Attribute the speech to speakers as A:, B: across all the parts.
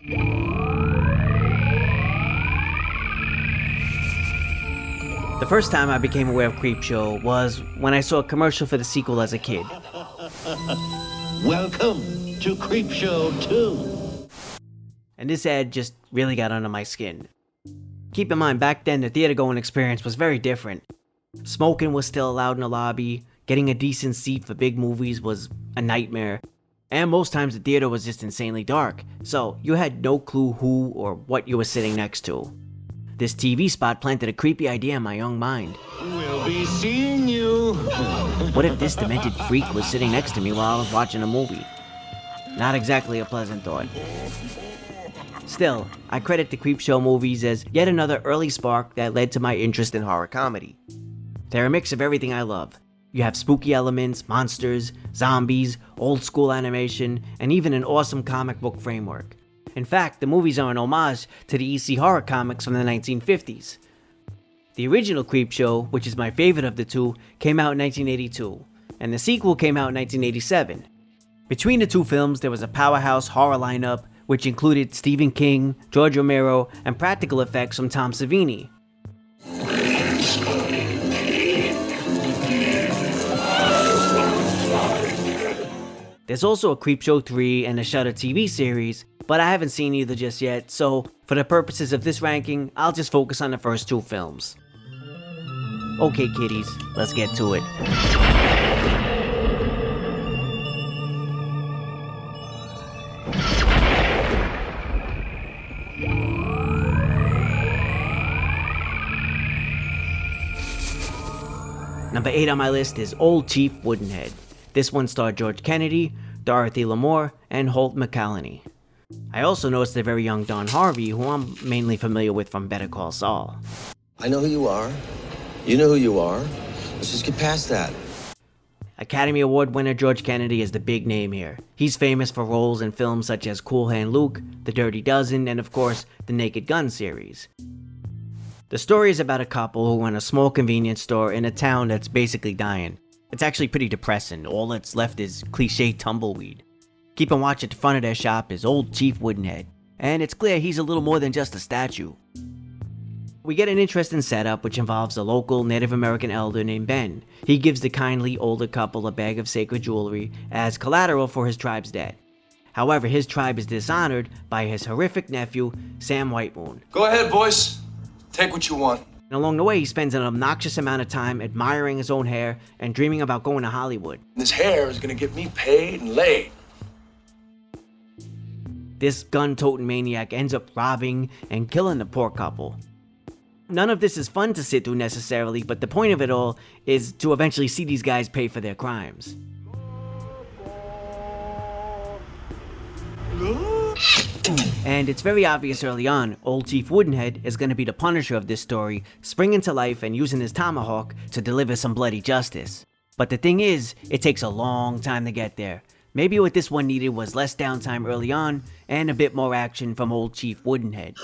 A: The first time I became aware of Creepshow was when I saw a commercial for the sequel as a kid.
B: Welcome to Creepshow 2.
A: And this ad just really got under my skin. Keep in mind, back then the theater going experience was very different. Smoking was still allowed in the lobby, getting a decent seat for big movies was a nightmare, and most times the theater was just insanely dark, so you had no clue who or what you were sitting next to. This TV spot planted a creepy idea in my young mind.
B: We'll be seeing you.
A: What if this demented freak was sitting next to me while I was watching a movie? Not exactly a pleasant thought. Still, I credit the Creepshow movies as yet another early spark that led to my interest in horror comedy. They're a mix of everything I love. You have spooky elements, monsters, zombies, old school animation, and even an awesome comic book framework. In fact, the movies are an homage to the EC horror comics from the 1950s. The original Creepshow, which is my favorite of the two, came out in 1982, and the sequel came out in 1987. Between the two films, there was a powerhouse horror lineup, which included Stephen King, George Romero, and practical effects from Tom Savini. There's also a Creepshow 3 and a Shudder TV series, but I haven't seen either just yet, so for the purposes of this ranking, I'll just focus on the first two films. Okay kiddies, let's get to it. Number 8 on my list is Old Chief Woodenhead. This one starred George Kennedy, Dorothy Lamour, and Holt McCallany. I also noticed the very young Don Harvey, who I'm mainly familiar with from Better Call Saul.
C: I know who you are. You know who you are. Let's just get past that.
A: Academy Award winner George Kennedy is the big name here. He's famous for roles in films such as Cool Hand Luke, The Dirty Dozen, and of course, the Naked Gun series. The story is about a couple who run a small convenience store in a town that's basically dying. It's actually pretty depressing. All that's left is cliche tumbleweed. Keeping watch at the front of their shop is Old Chief Woodenhead, and it's clear he's a little more than just a statue. We get an interesting setup which involves a local Native American elder named Ben. He gives the kindly older couple a bag of sacred jewelry as collateral for his tribe's dead. However, his tribe is dishonored by his horrific nephew, Sam Whitemoon.
D: Go ahead, boys. Take what you want.
A: And along the way, he spends an obnoxious amount of time admiring his own hair and dreaming about going to Hollywood.
D: This hair is gonna get me paid and laid.
A: This gun-toting maniac ends up robbing and killing the poor couple. None of this is fun to sit through necessarily, but the point of it all is to eventually see these guys pay for their crimes. And it's very obvious early on, Old Chief Woodenhead is going to be the punisher of this story, springing to life and using his tomahawk to deliver some bloody justice. But the thing is, it takes a long time to get there. Maybe what this one needed was less downtime early on, and a bit more action from Old Chief Woodenhead.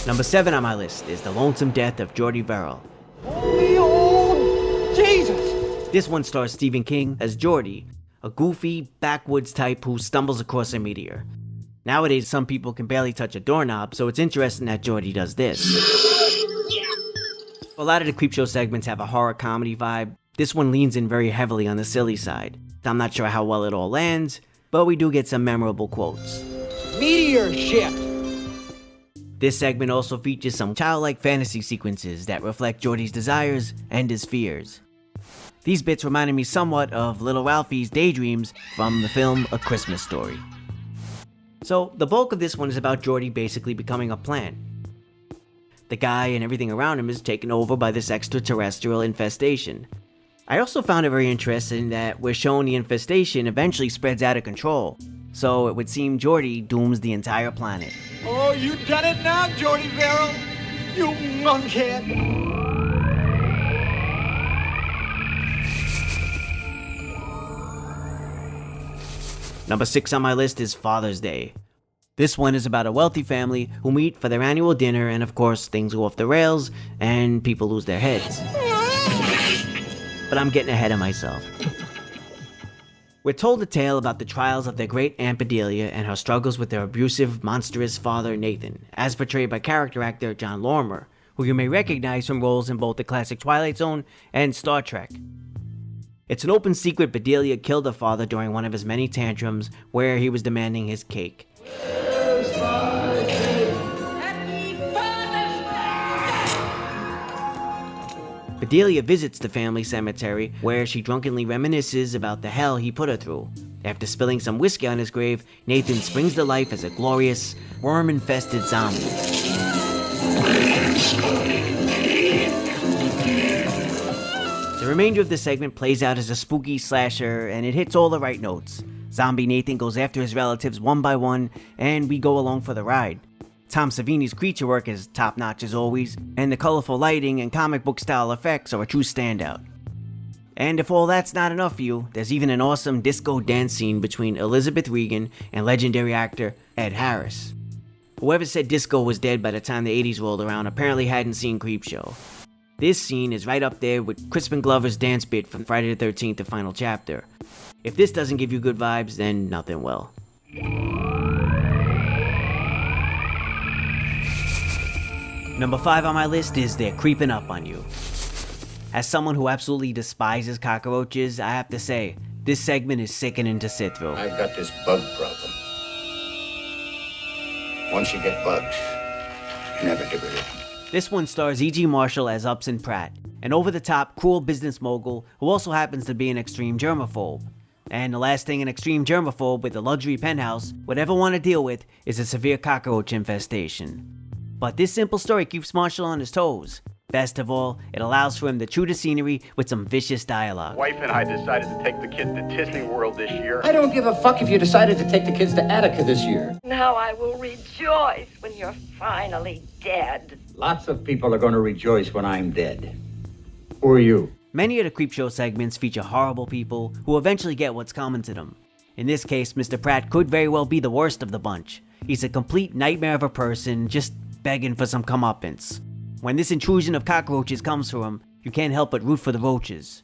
A: Number 7 on my list is The Lonesome Death of Jordy Verrill.
E: Holy old Jesus!
A: This one stars Stephen King as Jordy, a goofy, backwoods type who stumbles across a meteor. Nowadays, some people can barely touch a doorknob, so it's interesting that Jordy does this. A lot of the Creepshow segments have a horror comedy vibe. This one leans in very heavily on the silly side. I'm not sure how well it all lands, but we do get some memorable quotes.
E: Meteor ship!
A: This segment also features some childlike fantasy sequences that reflect Jordy's desires and his fears. These bits reminded me somewhat of Little Ralphie's daydreams from the film A Christmas Story. So, the bulk of this one is about Jordy basically becoming a plant. The guy and everything around him is taken over by this extraterrestrial infestation. I also found it very interesting that we're shown the infestation eventually spreads out of control, so it would seem Jordy dooms the entire planet.
E: Oh, you done it now, Jordy Verrill! You monkhead!
A: Number 6 on my list is Father's Day. This one is about a wealthy family who meet for their annual dinner, and of course things go off the rails and people lose their heads. but I'm getting ahead of myself. We're told a tale about the trials of their great Aunt Bedelia and her struggles with their abusive, monstrous father Nathan, as portrayed by character actor John Lormer, who you may recognize from roles in both the classic Twilight Zone and Star Trek. It's an open secret Bedelia killed her father during one of his many tantrums where he was demanding his cake. Bedelia visits the family cemetery, where she drunkenly reminisces about the hell he put her through. After spilling some whiskey on his grave, Nathan springs to life as a glorious, worm-infested zombie. The remainder of the segment plays out as a spooky slasher, and it hits all the right notes. Zombie Nathan goes after his relatives one by one, and we go along for the ride. Tom Savini's creature work is top-notch as always, and the colorful lighting and comic book style effects are a true standout. And if all that's not enough for you, there's even an awesome disco dance scene between Elizabeth Regan and legendary actor Ed Harris. Whoever said disco was dead by the time the 80s rolled around apparently hadn't seen Creepshow. This scene is right up there with Crispin Glover's dance bit from Friday the 13th, the final chapter. If this doesn't give you good vibes, then nothing will. Number 5 on my list is They're Creeping Up on You. As someone who absolutely despises cockroaches, I have to say, this segment is sickening to sit through.
F: I've got this bug problem. Once you get bugs, you never get rid of them.
A: This one stars E.G. Marshall as Upson Pratt, an over-the-top, cruel business mogul who also happens to be an extreme germaphobe. And the last thing an extreme germaphobe with a luxury penthouse would ever want to deal with is a severe cockroach infestation. But this simple story keeps Marshall on his toes. Best of all, it allows for him to chew the scenery with some vicious dialogue.
G: Wife and I decided to take the kids to Disney World this year.
H: I don't give a fuck if you decided to take the kids to Attica this year.
I: Now I will rejoice when you're finally dead.
H: Lots of people are going to rejoice when I'm dead. Who are you?
A: Many of the Creepshow segments feature horrible people who eventually get what's coming to them. In this case, Mr. Pratt could very well be the worst of the bunch. He's a complete nightmare of a person, just begging for some comeuppance. When this intrusion of cockroaches comes for him, you can't help but root for the roaches.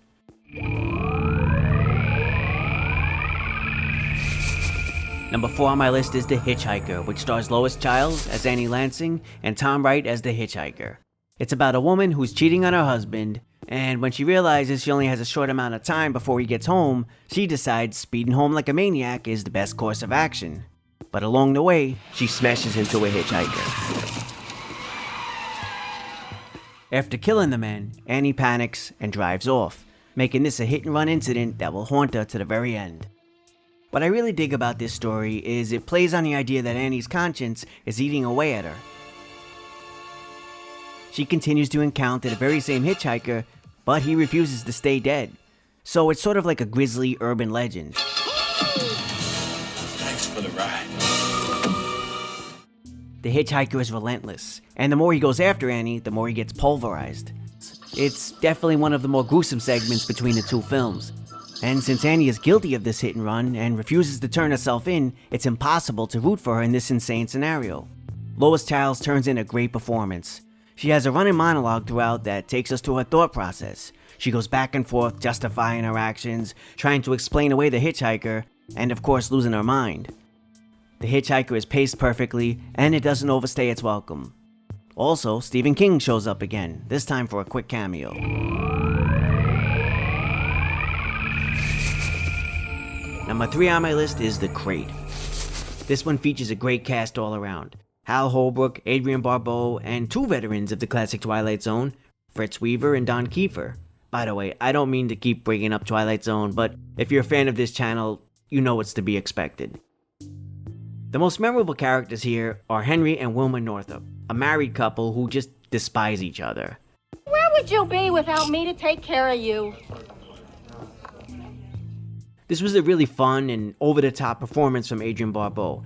A: Number 4 on my list is The Hitchhiker, which stars Lois Chiles as Annie Lansing and Tom Wright as the Hitchhiker. It's about a woman who's cheating on her husband, and when she realizes she only has a short amount of time before he gets home, she decides speeding home like a maniac is the best course of action. But along the way, she smashes into a hitchhiker. After killing the man, Annie panics and drives off, making this a hit-and-run incident that will haunt her to the very end. What I really dig about this story is it plays on the idea that Annie's conscience is eating away at her. She continues to encounter the very same hitchhiker, but he refuses to stay dead. So it's sort of like a grisly urban legend.
D: Thanks for the ride.
A: The hitchhiker is relentless, and the more he goes after Annie, the more he gets pulverized. It's definitely one of the more gruesome segments between the two films. And since Annie is guilty of this hit and run and refuses to turn herself in, it's impossible to root for her in this insane scenario. Lois Chiles turns in a great performance. She has a running monologue throughout that takes us to her thought process. She goes back and forth justifying her actions, trying to explain away the hitchhiker, and of course losing her mind. The Hitchhiker is paced perfectly, and it doesn't overstay its welcome. Also, Stephen King shows up again, this time for a quick cameo. Number 3 on my list is The Crate. This one features a great cast all around. Hal Holbrook, Adrienne Barbeau, and 2 veterans of the classic Twilight Zone, Fritz Weaver and Don Kiefer. By the way, I don't mean to keep bringing up Twilight Zone, but if you're a fan of this channel, you know what's to be expected. The most memorable characters here are Henry and Wilma Northup, a married couple who just despise each other.
I: Where would you be without me to take care of you?
A: This was a really fun and over-the-top performance from Adrienne Barbeau.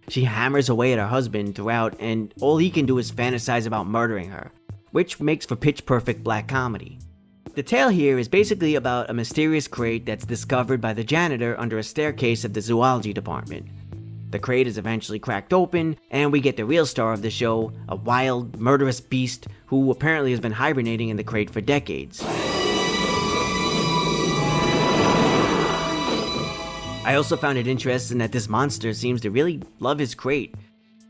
A: She hammers away at her husband throughout, and all he can do is fantasize about murdering her, which makes for pitch-perfect black comedy. The tale here is basically about a mysterious crate that's discovered by the janitor under a staircase at the zoology department. The crate is eventually cracked open, and we get the real star of the show, a wild, murderous beast who apparently has been hibernating in the crate for decades. I also found it interesting that this monster seems to really love his crate.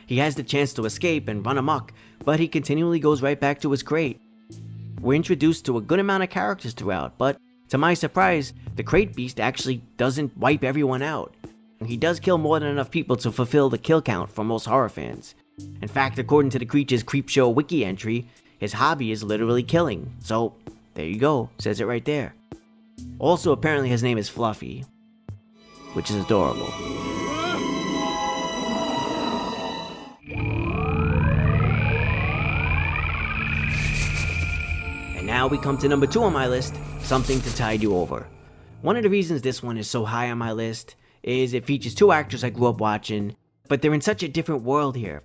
A: He has the chance to escape and run amok, but he continually goes right back to his crate. We're introduced to a good amount of characters throughout, but to my surprise, the crate beast actually doesn't wipe everyone out. He does kill more than enough people to fulfill the kill count for most horror fans. In fact, according to the Creature's Creepshow wiki entry, his hobby is literally killing. So, there you go, says it right there. Also, apparently his name is Fluffy, which is adorable. And now we come to number 2 on my list, Something to Tide You Over. One of the reasons this one is so high on my list is it features 2 actors I grew up watching, but they're in such a different world here.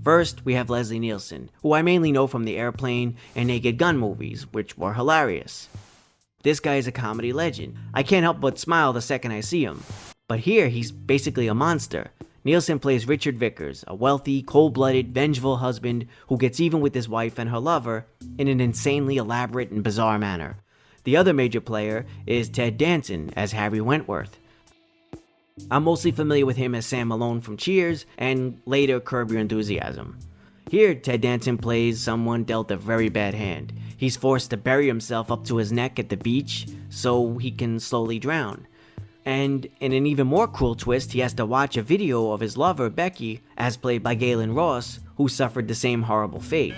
A: First, we have Leslie Nielsen, who I mainly know from the Airplane and Naked Gun movies, which were hilarious. This guy is a comedy legend. I can't help but smile the second I see him. But here, he's basically a monster. Nielsen plays Richard Vickers, a wealthy, cold-blooded, vengeful husband who gets even with his wife and her lover in an insanely elaborate and bizarre manner. The other major player is Ted Danson as Harry Wentworth. I'm mostly familiar with him as Sam Malone from Cheers and later Curb Your Enthusiasm. Here, Ted Danson plays someone dealt a very bad hand. He's forced to bury himself up to his neck at the beach so he can slowly drown. And in an even more cruel twist, he has to watch a video of his lover, Becky, as played by Galen Ross, who suffered the same horrible fate.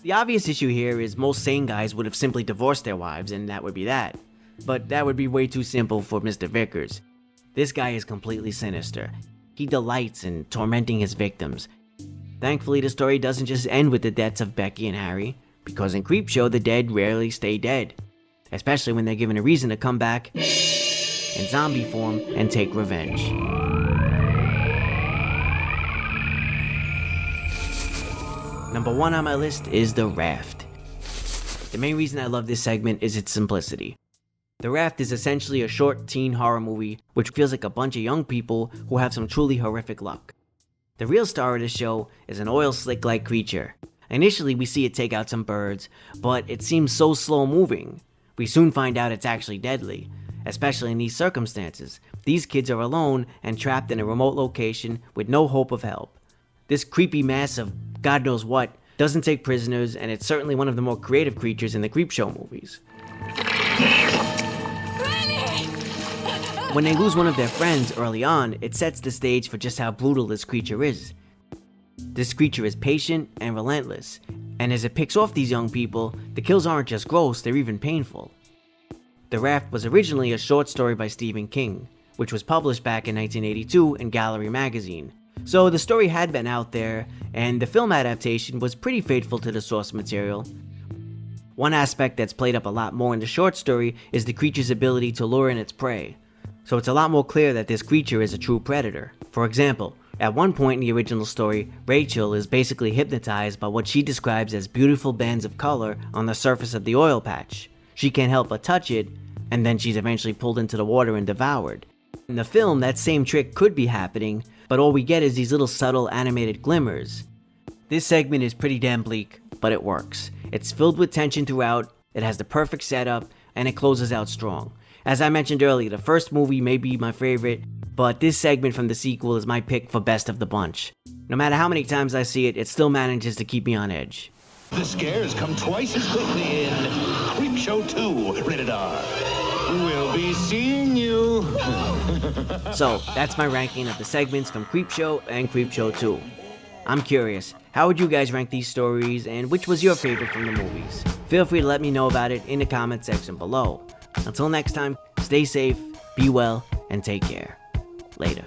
A: The obvious issue here is most sane guys would have simply divorced their wives and that would be that. But that would be way too simple for Mr. Vickers. This guy is completely sinister. He delights in tormenting his victims. Thankfully, the story doesn't just end with the deaths of Becky and Harry, because in Creepshow, the dead rarely stay dead, especially when they're given a reason to come back in zombie form and take revenge. Number 1 on my list is The Raft. The main reason I love this segment is its simplicity. The Raft is essentially a short teen horror movie which feels like a bunch of young people who have some truly horrific luck. The real star of the show is an oil slick-like creature. Initially we see it take out some birds, but it seems so slow moving. We soon find out it's actually deadly, especially in these circumstances. These kids are alone and trapped in a remote location with no hope of help. This creepy mass of God knows what doesn't take prisoners, and it's certainly one of the more creative creatures in the Creepshow movies. When they lose one of their friends early on, it sets the stage for just how brutal this creature is. This creature is patient and relentless, and as it picks off these young people, the kills aren't just gross, they're even painful. The Raft was originally a short story by Stephen King, which was published back in 1982 in Gallery magazine. So the story had been out there, and the film adaptation was pretty faithful to the source material. One aspect that's played up a lot more in the short story is the creature's ability to lure in its prey. So it's a lot more clear that this creature is a true predator. For example, at one point in the original story, Rachel is basically hypnotized by what she describes as beautiful bands of color on the surface of the oil patch. She can't help but touch it, and then she's eventually pulled into the water and devoured. In the film, that same trick could be happening, but all we get is these little subtle animated glimmers. This segment is pretty damn bleak, but it works. It's filled with tension throughout, it has the perfect setup, and it closes out strong. As I mentioned earlier, the first movie may be my favorite, but this segment from the sequel is my pick for best of the bunch. No matter how many times I see it, it still manages to keep me on edge.
B: The scares come twice as quickly in Creepshow 2, rated R. We'll be seeing you.
A: So, that's my ranking of the segments from Creepshow and Creepshow 2. I'm curious, how would you guys rank these stories, and which was your favorite from the movies? Feel free to let me know about it in the comment section below. Until next time, stay safe, be well, and take care. Later.